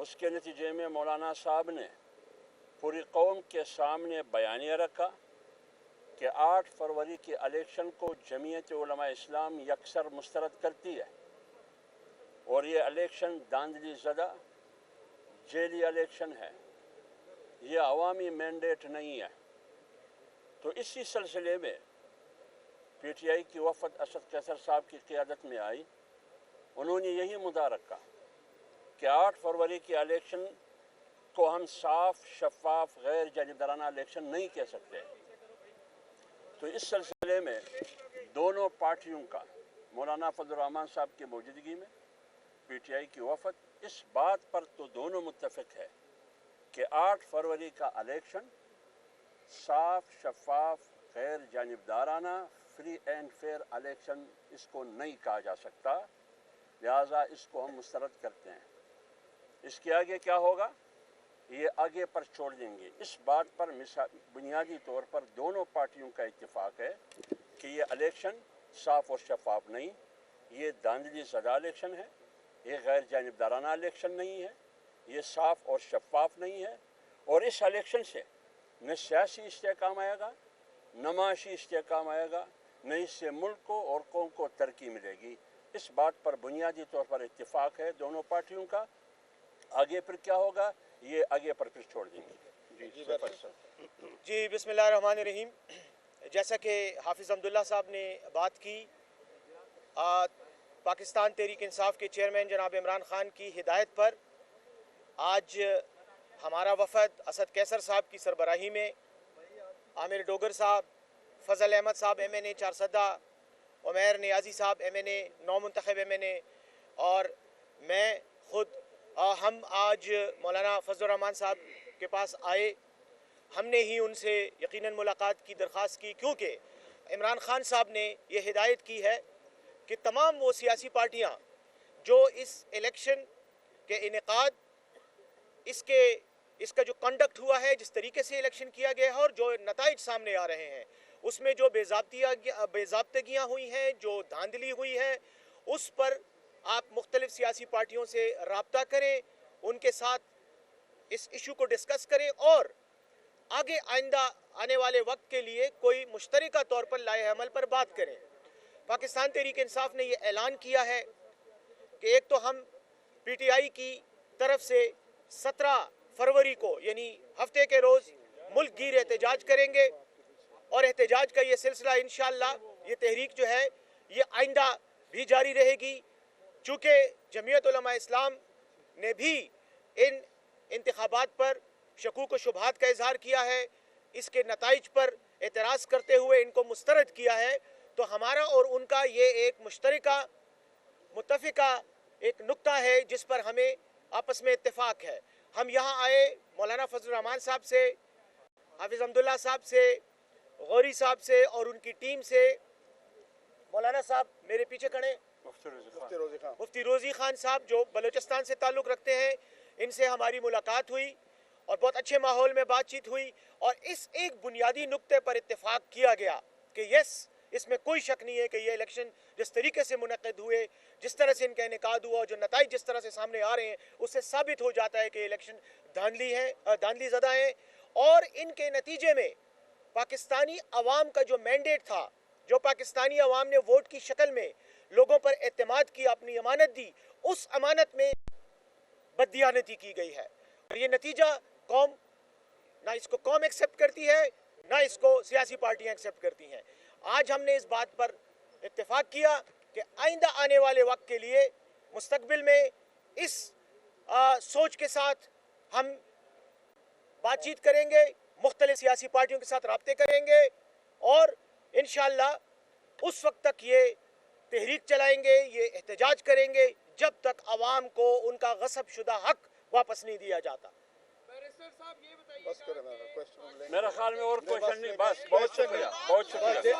اس کے نتیجے میں مولانا صاحب نے پوری قوم کے سامنے بیانیہ رکھا کہ 8 فروری کے الیکشن کو جمعیت علماء اسلام یکسر مسترد کرتی ہے اور یہ الیکشن دھاندلی زدہ جیلی الیکشن ہے، یہ عوامی مینڈیٹ نہیں ہے۔ تو اسی سلسلے میں پی ٹی آئی کی وفد اسد قیصر صاحب کی قیادت میں آئی، انہوں نے یہی مدعا رکھا کہ 8 فروری کے الیکشن کو ہم صاف، شفاف، غیر جانبدارانہ الیکشن نہیں کہہ سکتے۔ تو اس سلسلے میں دونوں پارٹیوں کا مولانا فضل الرحمان صاحب کی موجودگی میں پی ٹی آئی کی وفد اس بات پر تو دونوں متفق ہے کہ 8 فروری کا الیکشن صاف، شفاف، غیر جانبدارانہ، فری اینڈ فیئر الیکشن اس کو نہیں کہا جا سکتا، لہٰذا اس کو ہم مسترد کرتے ہیں۔ اس کے آگے کیا ہوگا یہ آگے پر چھوڑ دیں گے۔ اس بات پر بنیادی طور پر دونوں پارٹیوں کا اتفاق ہے کہ یہ الیکشن صاف اور شفاف نہیں، یہ دھاندلی زدہ الیکشن ہے، یہ غیر جانبدارانہ الیکشن نہیں ہے، یہ صاف اور شفاف نہیں ہے، اور اس الیکشن سے نہ سیاسی استحکام آئے گا، نہ معاشی استحکام آئے گا، نہ اس سے ملک کو اور قوم کو ترقی ملے گی۔ اس بات پر بنیادی طور پر اتفاق ہے دونوں پارٹیوں کا۔ آگے پھر کیا ہوگا یہ آگے پر پھر چھوڑ دیں گے۔ جی بسم اللہ الرحمن الرحیم۔ جیسا کہ حافظ عبداللہ صاحب نے بات کی، پاکستان تحریک انصاف کے چیئرمین جناب عمران خان کی ہدایت پر آج ہمارا وفد اسد قیصر صاحب کی سربراہی میں عامر ڈوگر صاحب، فضل احمد صاحب ایم این اے چارسدہ، عمیر نیازی صاحب ایم این اے نو منتخب ایم این اے، اور میں خود ہم آج مولانا فضل الرحمان صاحب کے پاس آئے۔ ہم نے ہی ان سے یقیناً ملاقات کی درخواست کی، کیونکہ عمران خان صاحب نے یہ ہدایت کی ہے کہ تمام وہ سیاسی پارٹیاں جو اس الیکشن کے انعقاد، اس کا جو کنڈکٹ ہوا ہے، جس طریقے سے الیکشن کیا گیا ہے اور جو نتائج سامنے آ رہے ہیں، اس میں جو بے ضابطگیاں ہوئی ہیں، جو دھاندلی ہوئی ہے، اس پر آپ مختلف سیاسی پارٹیوں سے رابطہ کریں، ان کے ساتھ اس ایشو کو ڈسکس کریں اور آگے آئندہ آنے والے وقت کے لیے کوئی مشترکہ طور پر لائحہ عمل پر بات کریں۔ پاکستان تحریک انصاف نے یہ اعلان کیا ہے کہ ایک تو ہم پی ٹی آئی کی طرف سے 17 فروری کو یعنی ہفتے کے روز ملک گیر احتجاج کریں گے، اور احتجاج کا یہ سلسلہ انشاءاللہ یہ تحریک جو ہے یہ آئندہ بھی جاری رہے گی، چونکہ جمعیت علماء اسلام نے بھی ان انتخابات پر شکوک و شبہات کا اظہار کیا ہے، اس کے نتائج پر اعتراض کرتے ہوئے ان کو مسترد کیا ہے۔ تو ہمارا اور ان کا یہ ایک مشترکہ متفقہ ایک نقطہ ہے جس پر ہمیں آپس میں اتفاق ہے۔ ہم یہاں آئے مولانا فضل الرحمان صاحب سے، حافظ عبداللہ صاحب سے، غوری صاحب سے اور ان کی ٹیم سے، مولانا صاحب میرے پیچھے کھڑے، مفتی روزی خان صاحب جو بلوچستان سے تعلق رکھتے ہیں، ان سے ہماری ملاقات ہوئی اور بہت اچھے ماحول میں بات چیت ہوئی، اور اس ایک بنیادی نقطے پر اتفاق کیا گیا کہ اس میں کوئی شک نہیں ہے کہ یہ الیکشن جس طریقے سے منعقد ہوئے، جس طرح سے ان کا انعقاد ہوا، جو نتائج جس طرح سے سامنے آ رہے ہیں، اس سے ثابت ہو جاتا ہے کہ یہ الیکشن دھاندلی زدہ ہیں، اور ان کے نتیجے میں پاکستانی عوام کا جو مینڈیٹ تھا، جو پاکستانی عوام نے ووٹ کی شکل میں لوگوں پر اعتماد کیا، اپنی امانت دی، اس امانت میں بددیانتی کی گئی ہے، اور یہ نتیجہ نہ اس کو قوم ایکسیپٹ کرتی ہے، نہ اس کو سیاسی پارٹیاں ایکسیپٹ کرتی ہیں۔ آج ہم نے اس بات پر اتفاق کیا کہ آئندہ آنے والے وقت کے لیے مستقبل میں اس سوچ کے ساتھ ہم بات چیت کریں گے، مختلف سیاسی پارٹیوں کے ساتھ رابطے کریں گے، اور انشاءاللہ اس وقت تک یہ تحریک چلائیں گے، یہ احتجاج کریں گے جب تک عوام کو ان کا غصب شدہ حق واپس نہیں دیا جاتا۔ میرا خیال میں اور کوشچن نہیں، بس بہت شکریہ، بہت شکریہ۔